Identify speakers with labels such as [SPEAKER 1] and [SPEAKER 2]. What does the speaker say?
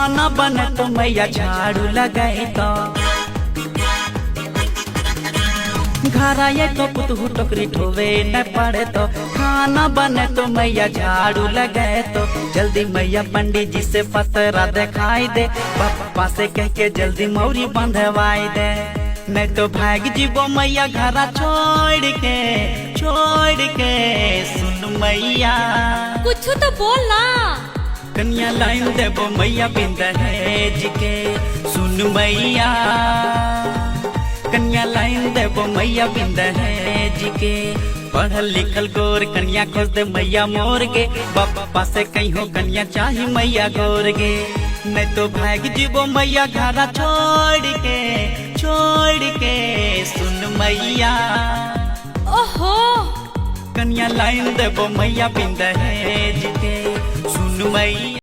[SPEAKER 1] खाना बने तो मैया झाड़ू लगाए तो घर आए तो पुतहु टोकरी ठोवे न पड़े तो खाना बने तो मैया झाड़ू लगाए तो जल्दी मैया पंडित जी से पतरा दिखाई दे पापा से कह के जल्दी मौरी बंधवाई दे नहीं तो भाग जीवो मैया घरा छोड़ के सुन मैया
[SPEAKER 2] कुछ तो बोल ना।
[SPEAKER 1] कन्या लाइन देबो मैया बिंद है जी के सुन मैया कन्या लाइन देबो मैया बिंद है जी के पढ़ल लिखल गोर कन्या खोज दे मैया मोर गे बापा से कहीं हो कन्या चाही मैया गोर गे नहीं तो भाग जीवो मैया घरा छोड़ के सुन मैया
[SPEAKER 2] ओहो
[SPEAKER 1] कन्या लाइन देबो मैया बिंद है जी के सुन मैया।